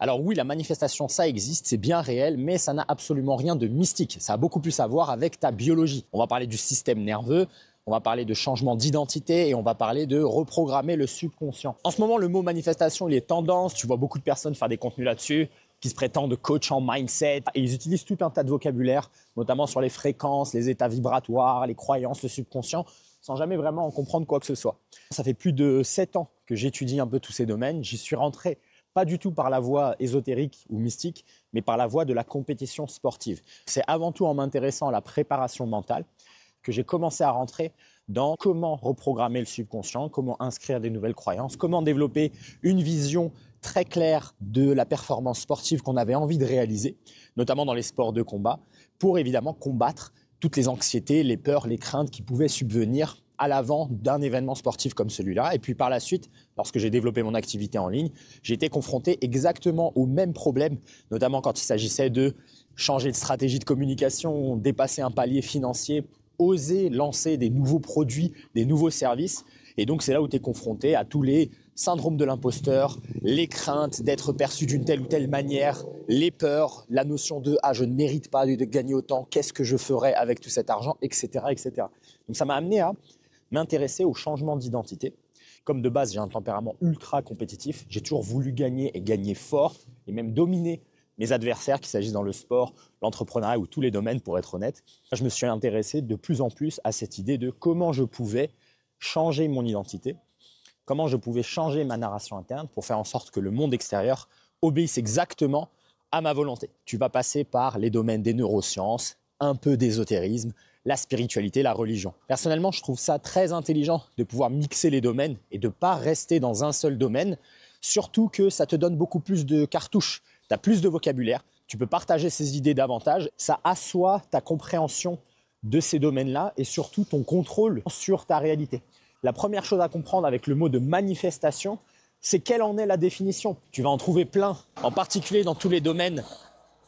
Alors oui, la manifestation, ça existe, c'est bien réel, mais ça n'a absolument rien de mystique. Ça a beaucoup plus à voir avec ta biologie. On va parler du système nerveux, on va parler de changement d'identité et on va parler de reprogrammer le subconscient. En ce moment, le mot manifestation, il est tendance. Tu vois beaucoup de personnes faire des contenus là-dessus qui se prétendent coach en mindset et ils utilisent tout un tas de vocabulaire, notamment sur les fréquences, les états vibratoires, les croyances, le subconscient, sans jamais vraiment en comprendre quoi que ce soit. Ça fait plus de 7 ans que j'étudie un peu tous ces domaines. J'y suis rentré pas du tout par la voie ésotérique ou mystique, mais par la voie de la compétition sportive. C'est avant tout en m'intéressant à la préparation mentale que j'ai commencé à rentrer dans comment reprogrammer le subconscient, comment inscrire des nouvelles croyances, comment développer une vision très claire de la performance sportive qu'on avait envie de réaliser, notamment dans les sports de combat, pour évidemment combattre toutes les anxiétés, les peurs, les craintes qui pouvaient subvenir à l'avant d'un événement sportif comme celui-là. Et puis par la suite, lorsque j'ai développé mon activité en ligne, j'ai été confronté exactement aux mêmes problèmes, notamment quand il s'agissait de changer de stratégie de communication, dépasser un palier financier, oser lancer des nouveaux produits, des nouveaux services. Et donc c'est là où tu es confronté à tous les syndromes de l'imposteur, les craintes d'être perçu d'une telle ou telle manière, les peurs, la notion de « ah, je ne mérite pas de gagner autant, qu'est-ce que je ferais avec tout cet argent ?» etc. etc. Donc ça m'a amené à m'intéresser au changement d'identité. Comme de base, j'ai un tempérament ultra compétitif. J'ai toujours voulu gagner et gagner fort et même dominer mes adversaires, qu'il s'agisse dans le sport, l'entrepreneuriat ou tous les domaines, pour être honnête. Je me suis intéressé de plus en plus à cette idée de comment je pouvais changer mon identité, comment je pouvais changer ma narration interne pour faire en sorte que le monde extérieur obéisse exactement à ma volonté. Tu vas passer par les domaines des neurosciences, un peu d'ésotérisme, la spiritualité, la religion. Personnellement, je trouve ça très intelligent de pouvoir mixer les domaines et de ne pas rester dans un seul domaine, surtout que ça te donne beaucoup plus de cartouches, tu as plus de vocabulaire, tu peux partager ces idées davantage, ça assoit ta compréhension de ces domaines-là et surtout ton contrôle sur ta réalité. La première chose à comprendre avec le mot de manifestation, c'est quelle en est la définition. Tu vas en trouver plein, en particulier dans tous les domaines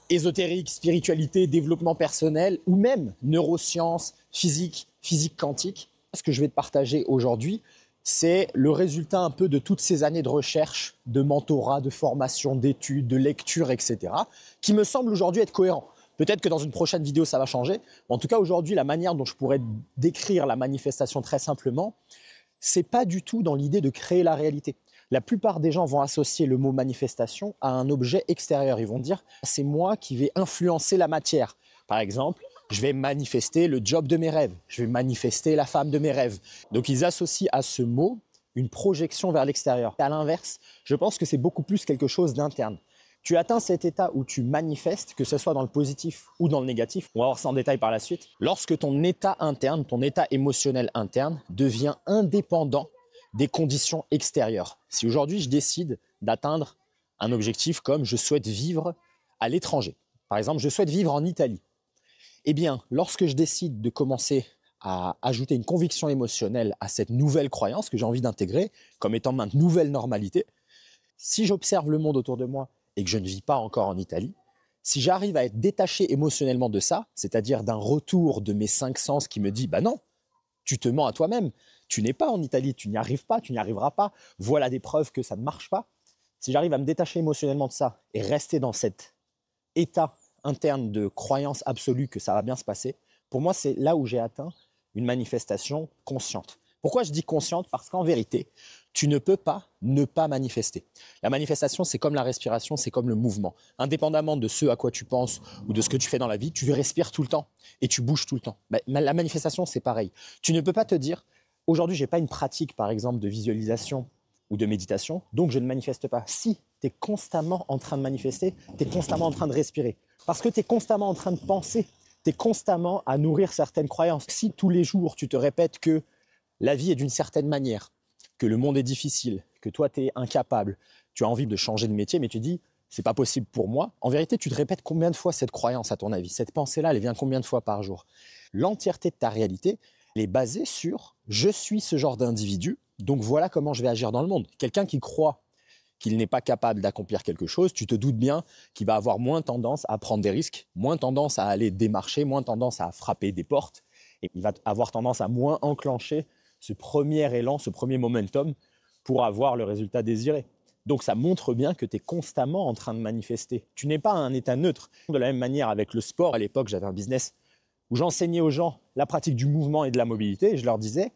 ésotérique, spiritualité, développement personnel ou même neurosciences, physique quantique. Ce que je vais te partager aujourd'hui, c'est le résultat un peu de toutes ces années de recherche, de mentorat, de formation, d'études, de lecture, etc., qui me semble aujourd'hui être cohérent. Peut-être que dans une prochaine vidéo, ça va changer. En tout cas, aujourd'hui, la manière dont je pourrais décrire la manifestation très simplement, c'est pas du tout dans l'idée de créer la réalité. La plupart des gens vont associer le mot manifestation à un objet extérieur. Ils vont dire « c'est moi qui vais influencer la matière ». Par exemple, je vais manifester le job de mes rêves, je vais manifester la femme de mes rêves. Donc ils associent à ce mot une projection vers l'extérieur. À l'inverse, je pense que c'est beaucoup plus quelque chose d'interne. Tu atteins cet état où tu manifestes, que ce soit dans le positif ou dans le négatif, on va voir ça en détail par la suite, lorsque ton état interne, ton état émotionnel interne devient indépendant des conditions extérieures. Si aujourd'hui je décide d'atteindre un objectif comme je souhaite vivre à l'étranger, par exemple je souhaite vivre en Italie, eh bien lorsque je décide de commencer à ajouter une conviction émotionnelle à cette nouvelle croyance que j'ai envie d'intégrer comme étant ma nouvelle normalité, si j'observe le monde autour de moi et que je ne vis pas encore en Italie, si j'arrive à être détaché émotionnellement de ça, c'est-à-dire d'un retour de mes 5 sens qui me dit « bah non, tu te mens à toi-même, tu n'es pas en Italie, tu n'y arrives pas, tu n'y arriveras pas, voilà des preuves que ça ne marche pas ». Si j'arrive à me détacher émotionnellement de ça et rester dans cet état interne de croyance absolue que ça va bien se passer, pour moi, c'est là où j'ai atteint une manifestation consciente. Pourquoi je dis consciente? Parce qu'en vérité, tu ne peux pas ne pas manifester. La manifestation, c'est comme la respiration, c'est comme le mouvement. Indépendamment de ce à quoi tu penses ou de ce que tu fais dans la vie, tu respires tout le temps et tu bouges tout le temps. La manifestation, c'est pareil. Tu ne peux pas te dire, aujourd'hui, je n'ai pas une pratique, par exemple, de visualisation ou de méditation, donc je ne manifeste pas. Si tu es constamment en train de manifester, tu es constamment en train de respirer. Parce que tu es constamment en train de penser, tu es constamment à nourrir certaines croyances. Si tous les jours, tu te répètes que la vie est d'une certaine manière, que le monde est difficile, que toi, tu es incapable, tu as envie de changer de métier, mais tu dis « c'est pas possible pour moi », en vérité, tu te répètes combien de fois cette croyance à ton avis? Cette pensée-là, elle vient combien de fois par jour? L'entièreté de ta réalité, elle est basée sur « je suis ce genre d'individu, donc voilà comment je vais agir dans le monde ». Quelqu'un qui croit qu'il n'est pas capable d'accomplir quelque chose, tu te doutes bien qu'il va avoir moins tendance à prendre des risques, moins tendance à aller démarcher, moins tendance à frapper des portes, et il va avoir tendance à moins enclencher ce premier élan, ce premier momentum pour avoir le résultat désiré. Donc ça montre bien que tu es constamment en train de manifester. Tu n'es pas à un état neutre. De la même manière avec le sport, à l'époque j'avais un business où j'enseignais aux gens la pratique du mouvement et de la mobilité et je leur disais,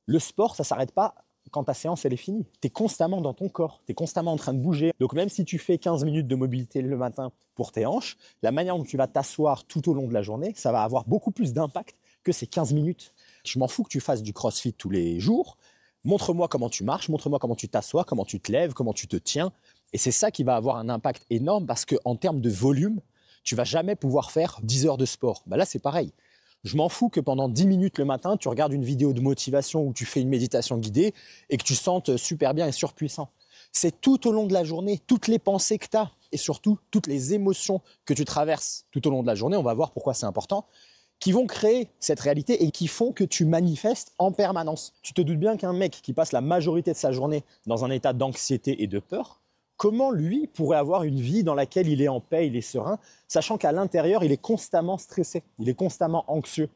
le sport ça ne s'arrête pas quand ta séance elle est finie. Tu es constamment dans ton corps, tu es constamment en train de bouger. Donc même si tu fais 15 minutes de mobilité le matin pour tes hanches, la manière dont tu vas t'asseoir tout au long de la journée, ça va avoir beaucoup plus d'impact que ces 15 minutes. Je m'en fous que tu fasses du crossfit tous les jours. Montre-moi comment tu marches, montre-moi comment tu t'assois, comment tu te lèves, comment tu te tiens. Et c'est ça qui va avoir un impact énorme parce qu'en termes de volume, tu vas jamais pouvoir faire 10 heures de sport. Là, c'est pareil. Je m'en fous que pendant 10 minutes le matin, tu regardes une vidéo de motivation où tu fais une méditation guidée et que tu sentes super bien et surpuissant. C'est tout au long de la journée, toutes les pensées que tu as et surtout toutes les émotions que tu traverses tout au long de la journée, on va voir pourquoi c'est important, qui vont créer cette réalité et qui font que tu manifestes en permanence. Tu te doutes bien qu'un mec qui passe la majorité de sa journée dans un état d'anxiété et de peur, comment lui pourrait avoir une vie dans laquelle il est en paix, il est serein, sachant qu'à l'intérieur, il est constamment stressé, il est constamment anxieux.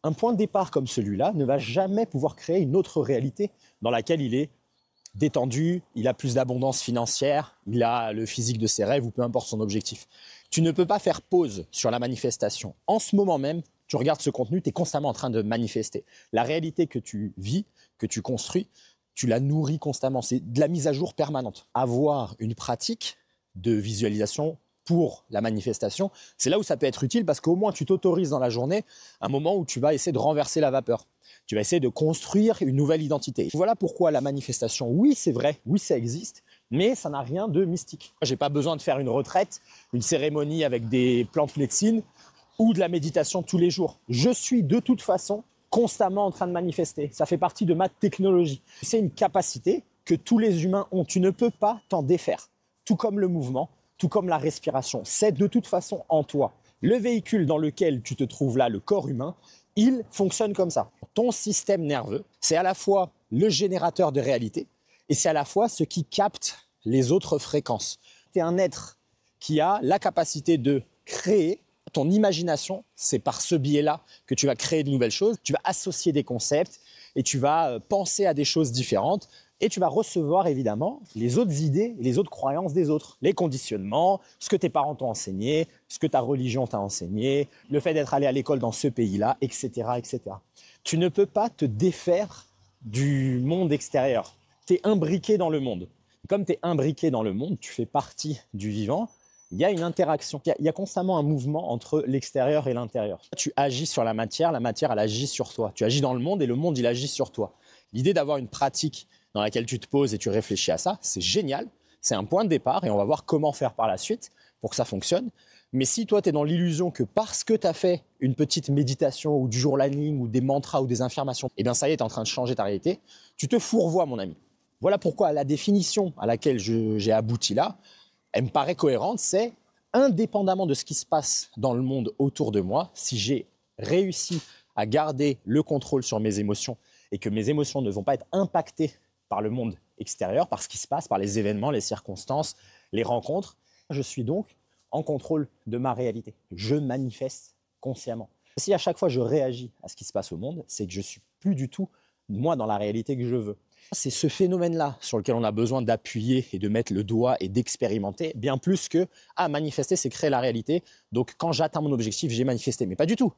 Un point de départ comme celui-là ne va jamais pouvoir créer une autre réalité dans laquelle il est détendu, il a plus d'abondance financière, il a le physique de ses rêves ou peu importe son objectif. Tu ne peux pas faire pause sur la manifestation. En ce moment même, tu regardes ce contenu, tu es constamment en train de manifester. La réalité que tu vis, que tu construis, tu la nourris constamment. C'est de la mise à jour permanente. Avoir une pratique de visualisation pour la manifestation, c'est là où ça peut être utile parce qu'au moins tu t'autorises dans la journée un moment où tu vas essayer de renverser la vapeur. Tu vas essayer de construire une nouvelle identité. Voilà pourquoi la manifestation, oui c'est vrai, oui ça existe, mais ça n'a rien de mystique. Je n'ai pas besoin de faire une retraite, une cérémonie avec des plantes médecines ou de la méditation tous les jours. Je suis de toute façon constamment en train de manifester. Ça fait partie de ma technologie. C'est une capacité que tous les humains ont. Tu ne peux pas t'en défaire. Tout comme le mouvement, tout comme la respiration. C'est de toute façon en toi. Le véhicule dans lequel tu te trouves là, le corps humain, il fonctionne comme ça. Ton système nerveux, c'est à la fois le générateur de réalité et c'est à la fois ce qui capte les autres fréquences. Tu es un être qui a la capacité de créer. Ton imagination, c'est par ce biais-là que tu vas créer de nouvelles choses. Tu vas associer des concepts et tu vas penser à des choses différentes et tu vas recevoir évidemment les autres idées et les autres croyances des autres. Les conditionnements, ce que tes parents t'ont enseigné, ce que ta religion t'a enseigné, le fait d'être allé à l'école dans ce pays-là, etc., etc. Tu ne peux pas te défaire du monde extérieur. Tu es imbriqué dans le monde. Comme tu es imbriqué dans le monde, tu fais partie du vivant. Il y a une interaction, il y a constamment un mouvement entre l'extérieur et l'intérieur. Tu agis sur la matière elle agit sur toi. Tu agis dans le monde et le monde, il agit sur toi. L'idée d'avoir une pratique dans laquelle tu te poses et tu réfléchis à ça, c'est génial. C'est un point de départ et on va voir comment faire par la suite pour que ça fonctionne. Mais si toi, tu es dans l'illusion que parce que tu as fait une petite méditation ou du journaling ou des mantras ou des affirmations, eh bien ça y est, tu es en train de changer ta réalité, tu te fourvoies, mon ami. Voilà pourquoi la définition à laquelle j'ai abouti là, elle me paraît cohérente, c'est indépendamment de ce qui se passe dans le monde autour de moi, si j'ai réussi à garder le contrôle sur mes émotions et que mes émotions ne vont pas être impactées par le monde extérieur, par ce qui se passe, par les événements, les circonstances, les rencontres, je suis donc en contrôle de ma réalité. Je manifeste consciemment. Si à chaque fois je réagis à ce qui se passe au monde, c'est que je ne suis plus du tout, moi, dans la réalité que je veux. C'est ce phénomène-là sur lequel on a besoin d'appuyer et de mettre le doigt et d'expérimenter, bien plus que manifester, c'est créer la réalité. Donc quand j'atteins mon objectif, j'ai manifesté. Mais pas du tout.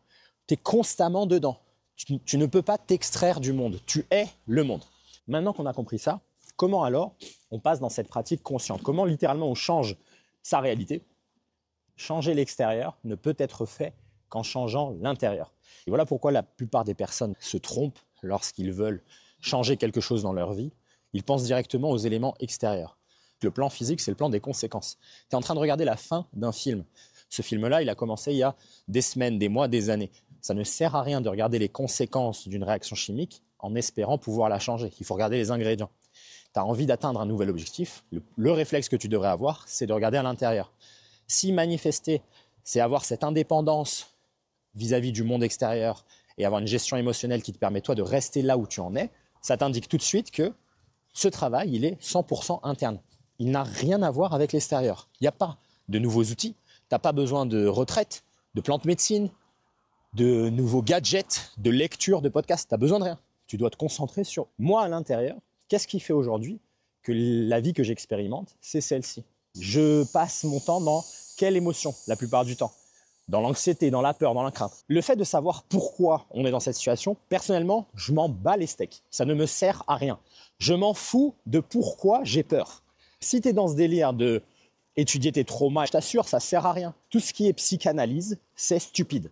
Tu es constamment dedans. Tu ne peux pas t'extraire du monde. Tu es le monde. Maintenant qu'on a compris ça, comment alors on passe dans cette pratique consciente? Comment littéralement on change sa réalité? Changer l'extérieur ne peut être fait qu'en changeant l'intérieur. Et voilà pourquoi la plupart des personnes se trompent lorsqu'ils veulent changer quelque chose dans leur vie. Ils pensent directement aux éléments extérieurs. Le plan physique, c'est le plan des conséquences. Tu es en train de regarder la fin d'un film. Ce film-là, il a commencé il y a des semaines, des mois, des années. Ça ne sert à rien de regarder les conséquences d'une réaction chimique en espérant pouvoir la changer. Il faut regarder les ingrédients. Tu as envie d'atteindre un nouvel objectif. Le réflexe que tu devrais avoir, c'est de regarder à l'intérieur. Si manifester, c'est avoir cette indépendance vis-à-vis du monde extérieur et avoir une gestion émotionnelle qui te permet toi de rester là où tu en es, ça t'indique tout de suite que ce travail, il est 100% interne. Il n'a rien à voir avec l'extérieur. Il n'y a pas de nouveaux outils. Tu n'as pas besoin de retraite, de plantes médecine, de nouveaux gadgets, de lecture, de podcasts. Tu n'as besoin de rien. Tu dois te concentrer sur moi à l'intérieur. Qu'est-ce qui fait aujourd'hui que la vie que j'expérimente, c'est celle-ci. Je passe mon temps dans quelle émotion la plupart du temps? Dans l'anxiété, dans la peur, dans la crainte. Le fait de savoir pourquoi on est dans cette situation, personnellement, je m'en bats les steaks. Ça ne me sert à rien. Je m'en fous de pourquoi j'ai peur. Si tu es dans ce délire de étudier tes traumas, je t'assure, ça sert à rien. Tout ce qui est psychanalyse, c'est stupide.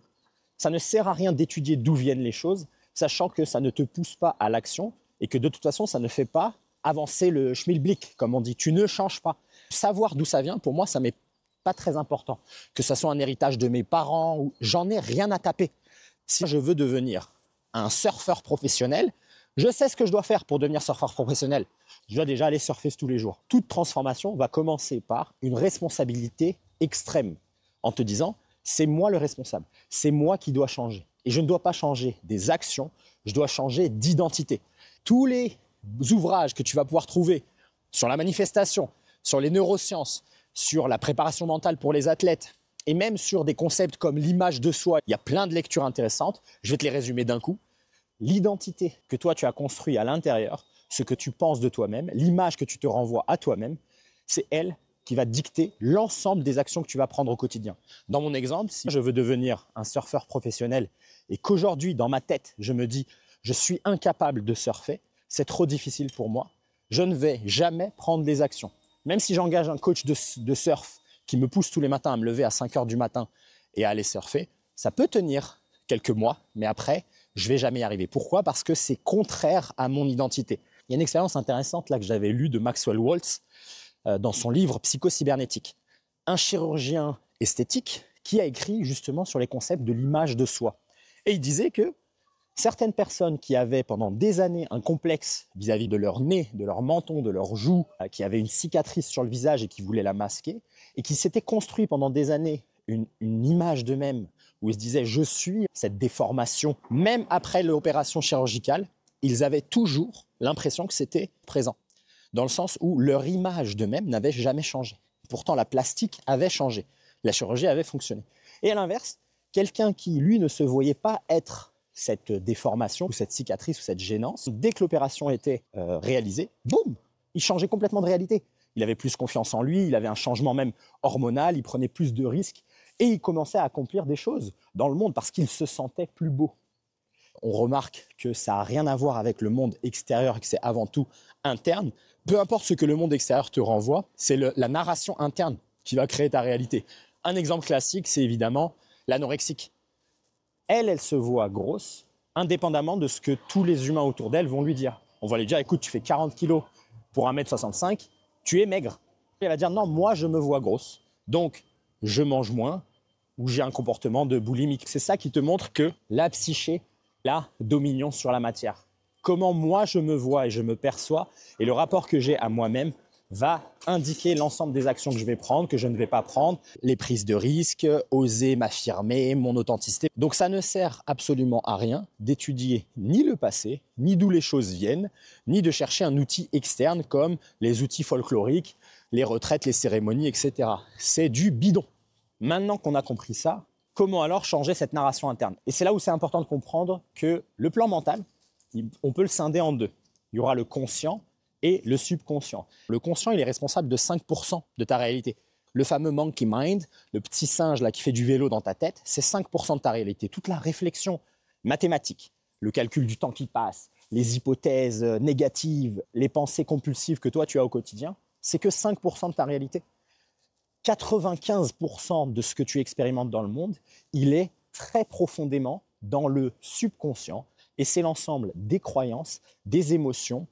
Ça ne sert à rien d'étudier d'où viennent les choses, sachant que ça ne te pousse pas à l'action et que de toute façon, ça ne fait pas avancer le schmilblick, comme on dit. Tu ne changes pas. Savoir d'où ça vient, pour moi, ça m'est pas très important. Que ce soit un héritage de mes parents, ou j'en ai rien à taper. Si je veux devenir un surfeur professionnel, je sais ce que je dois faire pour devenir surfeur professionnel. Je dois déjà aller surfer tous les jours. Toute transformation va commencer par une responsabilité extrême, en te disant, c'est moi le responsable, c'est moi qui dois changer. Et je ne dois pas changer des actions, je dois changer d'identité. Tous les ouvrages que tu vas pouvoir trouver sur la manifestation, sur les neurosciences, sur la préparation mentale pour les athlètes et même sur des concepts comme l'image de soi. Il y a plein de lectures intéressantes. Je vais te les résumer d'un coup. L'identité que toi, tu as construite à l'intérieur, ce que tu penses de toi-même, l'image que tu te renvoies à toi-même, c'est elle qui va dicter l'ensemble des actions que tu vas prendre au quotidien. Dans mon exemple, si je veux devenir un surfeur professionnel et qu'aujourd'hui, dans ma tête, je me dis « je suis incapable de surfer, c'est trop difficile pour moi », je ne vais jamais prendre des actions. Même si j'engage un coach de surf qui me pousse tous les matins à me lever à 5 heures du matin et à aller surfer, ça peut tenir quelques mois, mais après, je ne vais jamais y arriver. Pourquoi? Parce que c'est contraire à mon identité. Il y a une expérience intéressante là que j'avais lue de Maxwell Waltz dans son livre Psychocybernétique. Un chirurgien esthétique qui a écrit justement sur les concepts de l'image de soi. Et il disait que certaines personnes qui avaient pendant des années un complexe vis-à-vis de leur nez, de leur menton, de leur joue, qui avaient une cicatrice sur le visage et qui voulaient la masquer, et qui s'étaient construit pendant des années une image d'eux-mêmes où ils se disaient « je suis cette déformation », même après l'opération chirurgicale, ils avaient toujours l'impression que c'était présent, dans le sens où leur image d'eux-mêmes n'avait jamais changé. Pourtant, la plastique avait changé, la chirurgie avait fonctionné. Et à l'inverse, quelqu'un qui, lui, ne se voyait pas être cette déformation ou cette cicatrice ou cette gênance, dès que l'opération était réalisée, boum, il changeait complètement de réalité. Il avait plus confiance en lui, il avait un changement même hormonal, il prenait plus de risques et il commençait à accomplir des choses dans le monde parce qu'il se sentait plus beau. On remarque que ça n'a rien à voir avec le monde extérieur et que c'est avant tout interne. Peu importe ce que le monde extérieur te renvoie, c'est la narration interne qui va créer ta réalité. Un exemple classique, c'est évidemment l'anorexique. Elle se voit grosse, indépendamment de ce que tous les humains autour d'elle vont lui dire. On va lui dire, écoute, tu fais 40 kilos pour 1m65, tu es maigre. Elle va dire, non, moi, je me vois grosse, donc je mange moins ou j'ai un comportement de boulimique. C'est ça qui te montre que la psyché, la dominion sur la matière. Comment moi, je me vois et je me perçois et le rapport que j'ai à moi-même va indiquer l'ensemble des actions que je vais prendre, que je ne vais pas prendre, les prises de risques, oser m'affirmer, mon authenticité. Donc ça ne sert absolument à rien d'étudier ni le passé, ni d'où les choses viennent, ni de chercher un outil externe comme les outils folkloriques, les retraites, les cérémonies, etc. C'est du bidon. Maintenant qu'on a compris ça, comment alors changer cette narration interne? Et c'est là où c'est important de comprendre que le plan mental, on peut le scinder en deux. Il y aura le conscient et le subconscient. Le conscient, il est responsable de 5% de ta réalité. Le fameux monkey mind, le petit singe là qui fait du vélo dans ta tête, c'est 5% de ta réalité. Toute la réflexion mathématique, le calcul du temps qui passe, les hypothèses négatives, les pensées compulsives que toi tu as au quotidien, c'est que 5% de ta réalité. 95% de ce que tu expérimentes dans le monde, il est très profondément dans le subconscient et c'est l'ensemble des croyances, des émotions,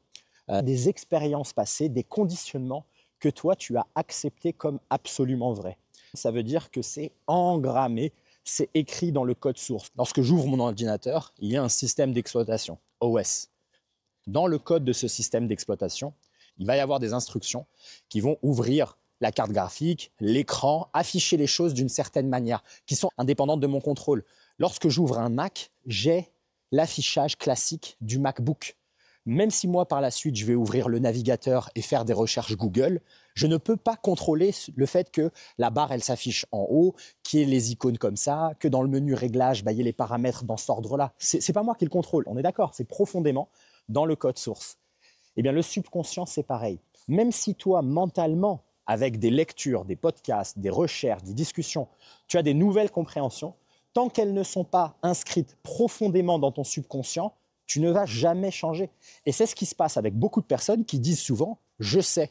des expériences passées, des conditionnements que toi, tu as acceptés comme absolument vrais. Ça veut dire que c'est engrammé, c'est écrit dans le code source. Lorsque j'ouvre mon ordinateur, il y a un système d'exploitation, OS. Dans le code de ce système d'exploitation, il va y avoir des instructions qui vont ouvrir la carte graphique, l'écran, afficher les choses d'une certaine manière, qui sont indépendantes de mon contrôle. Lorsque j'ouvre un Mac, j'ai l'affichage classique du MacBook. Même si moi, par la suite, je vais ouvrir le navigateur et faire des recherches Google, je ne peux pas contrôler le fait que la barre, elle s'affiche en haut, qu'il y ait les icônes comme ça, que dans le menu réglage, il y ait les paramètres dans cet ordre-là. C'est pas moi qui le contrôle, on est d'accord, c'est profondément dans le code source. Eh bien, le subconscient, c'est pareil. Même si toi, mentalement, avec des lectures, des podcasts, des recherches, des discussions, tu as des nouvelles compréhensions, tant qu'elles ne sont pas inscrites profondément dans ton subconscient, tu ne vas jamais changer. Et c'est ce qui se passe avec beaucoup de personnes qui disent souvent « je sais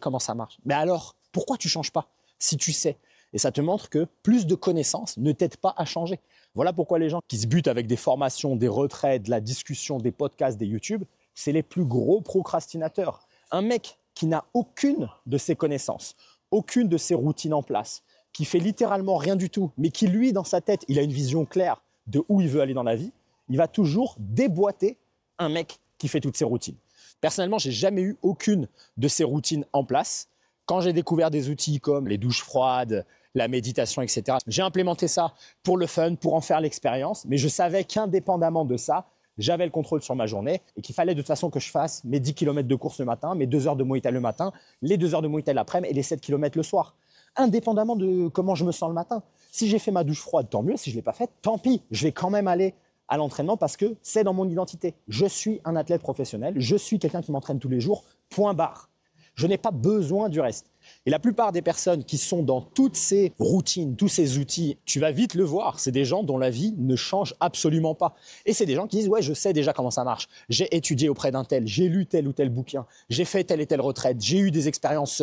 comment ça marche ». Mais alors, pourquoi tu ne changes pas si tu sais? Et ça te montre que plus de connaissances ne t'aident pas à changer. Voilà pourquoi les gens qui se butent avec des formations, des retraites, de la discussion, des podcasts, des YouTube, c'est les plus gros procrastinateurs. Un mec qui n'a aucune de ses connaissances, aucune de ses routines en place, qui fait littéralement rien du tout, mais qui lui, dans sa tête, il a une vision claire de où il veut aller dans la vie, il va toujours déboîter un mec qui fait toutes ses routines. Personnellement, j'ai jamais eu aucune de ces routines en place. Quand j'ai découvert des outils comme les douches froides, la méditation, etc., j'ai implémenté ça pour le fun, pour en faire l'expérience, mais je savais qu'indépendamment de ça, j'avais le contrôle sur ma journée et qu'il fallait de toute façon que je fasse mes 10 km de course le matin, mes 2 heures de Muay Thai le matin, les 2 heures de Muay Thai l'après-midi et les 7 km le soir. Indépendamment de comment je me sens le matin. Si j'ai fait ma douche froide, tant mieux. Si je ne l'ai pas faite, tant pis. Je vais quand même aller à l'entraînement parce que c'est dans mon identité. Je suis un athlète professionnel, je suis quelqu'un qui m'entraîne tous les jours, point barre. Je n'ai pas besoin du reste. Et la plupart des personnes qui sont dans toutes ces routines, tous ces outils, tu vas vite le voir, c'est des gens dont la vie ne change absolument pas. Et c'est des gens qui disent « ouais, je sais déjà comment ça marche. J'ai étudié auprès d'un tel, j'ai lu tel ou tel bouquin, j'ai fait telle et telle retraite, j'ai eu des expériences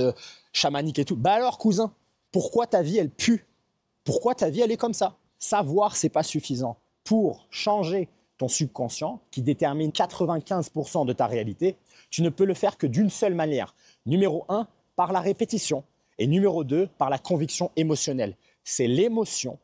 chamaniques et tout. » Bah alors, cousin, pourquoi ta vie, elle pue? Pourquoi ta vie, elle est comme ça? Savoir, c'est pas suffisant. Pour changer ton subconscient, qui détermine 95% de ta réalité, tu ne peux le faire que d'une seule manière. Numéro 1, par la répétition. Et numéro 2, par la conviction émotionnelle. C'est l'émotion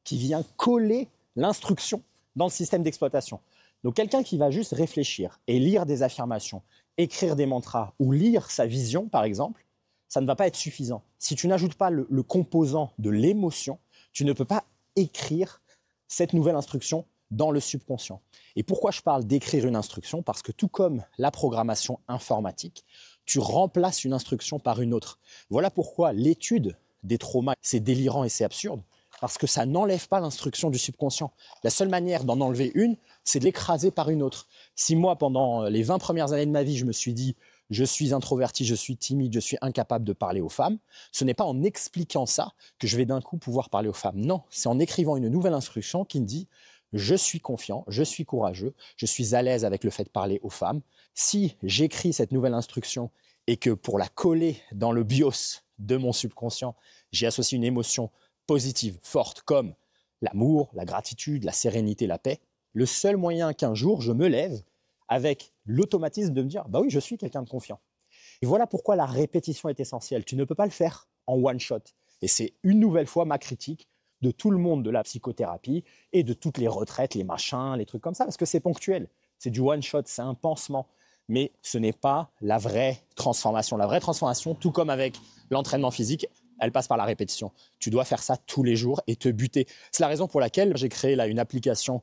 qui vient coller l'instruction dans le système d'exploitation. Donc quelqu'un qui va juste réfléchir et lire des affirmations, écrire des mantras ou lire sa vision, par exemple, ça ne va pas être suffisant. Si tu n'ajoutes pas le composant de l'émotion, tu ne peux pas écrire cette nouvelle instruction dans le subconscient. Et pourquoi je parle d'écrire une instruction? Parce que tout comme la programmation informatique, tu remplaces une instruction par une autre. Voilà pourquoi l'étude des traumas, c'est délirant et c'est absurde, parce que ça n'enlève pas l'instruction du subconscient. La seule manière d'en enlever une, c'est de l'écraser par une autre. Si moi, pendant les 20 premières années de ma vie, je me suis dit « je suis introverti, je suis timide, je suis incapable de parler aux femmes », ce n'est pas en expliquant ça que je vais d'un coup pouvoir parler aux femmes. Non, c'est en écrivant une nouvelle instruction qui me dit « je suis confiant, je suis courageux, je suis à l'aise avec le fait de parler aux femmes ». Si j'écris cette nouvelle instruction et que pour la coller dans le BIOS de mon subconscient, j'y associe une émotion positive, forte, comme l'amour, la gratitude, la sérénité, la paix, le seul moyen qu'un jour je me lève avec l'automatisme de me dire « bah oui, je suis quelqu'un de confiant ». Et voilà pourquoi la répétition est essentielle. Tu ne peux pas le faire en one shot. Et c'est une nouvelle fois ma critique de tout le monde de la psychothérapie et de toutes les retraites, les machins, les trucs comme ça, parce que c'est ponctuel. C'est du one shot, c'est un pansement. Mais ce n'est pas la vraie transformation. La vraie transformation, tout comme avec l'entraînement physique, elle passe par la répétition. Tu dois faire ça tous les jours et te buter. C'est la raison pour laquelle j'ai créé là une application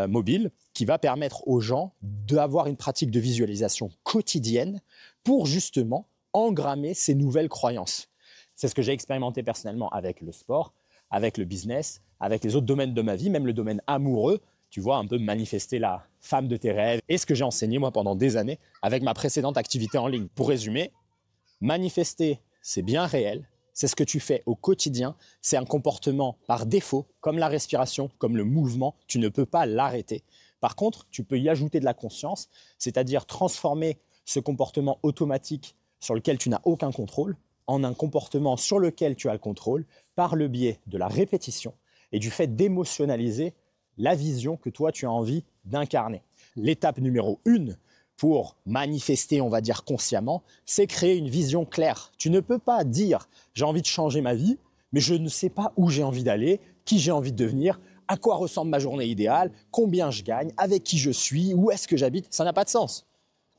mobile qui va permettre aux gens d'avoir une pratique de visualisation quotidienne pour justement engrammer ces nouvelles croyances. C'est ce que j'ai expérimenté personnellement avec le sport, avec le business, avec les autres domaines de ma vie, même le domaine amoureux. Tu vois, un peu manifester la femme de tes rêves. Et ce que j'ai enseigné, moi, pendant des années, avec ma précédente activité en ligne. Pour résumer, manifester, c'est bien réel. C'est ce que tu fais au quotidien. C'est un comportement par défaut, comme la respiration, comme le mouvement. Tu ne peux pas l'arrêter. Par contre, tu peux y ajouter de la conscience, c'est-à-dire transformer ce comportement automatique sur lequel tu n'as aucun contrôle en un comportement sur lequel tu as le contrôle par le biais de la répétition et du fait d'émotionnaliser la vision que toi, tu as envie d'incarner. L'étape numéro 1 pour manifester, on va dire consciemment, c'est créer une vision claire. Tu ne peux pas dire « j'ai envie de changer ma vie, mais je ne sais pas où j'ai envie d'aller, qui j'ai envie de devenir, à quoi ressemble ma journée idéale, combien je gagne, avec qui je suis, où est-ce que j'habite ». Ça n'a pas de sens.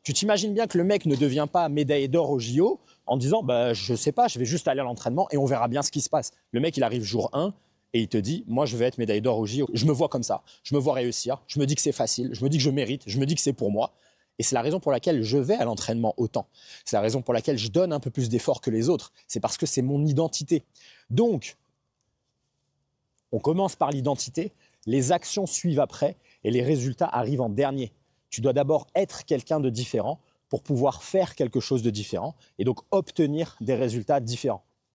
Tu t'imagines bien que le mec ne devient pas médaillé d'or au JO en disant bah, « je ne sais pas, je vais juste aller à l'entraînement et on verra bien ce qui se passe ». Le mec, il arrive jour 1 et il te dit « moi, je vais être médaillé d'or au JO, je me vois comme ça, je me vois réussir, je me dis que c'est facile, je me dis que je mérite, je me dis que c'est pour moi ». Et c'est la raison pour laquelle je vais à l'entraînement autant. C'est la raison pour laquelle je donne un peu plus d'efforts que les autres. C'est parce que c'est mon identité. Donc, on commence par l'identité, les actions suivent après et les résultats arrivent en dernier. Tu dois d'abord être quelqu'un de différent pour pouvoir faire quelque chose de différent et donc obtenir des résultats différents.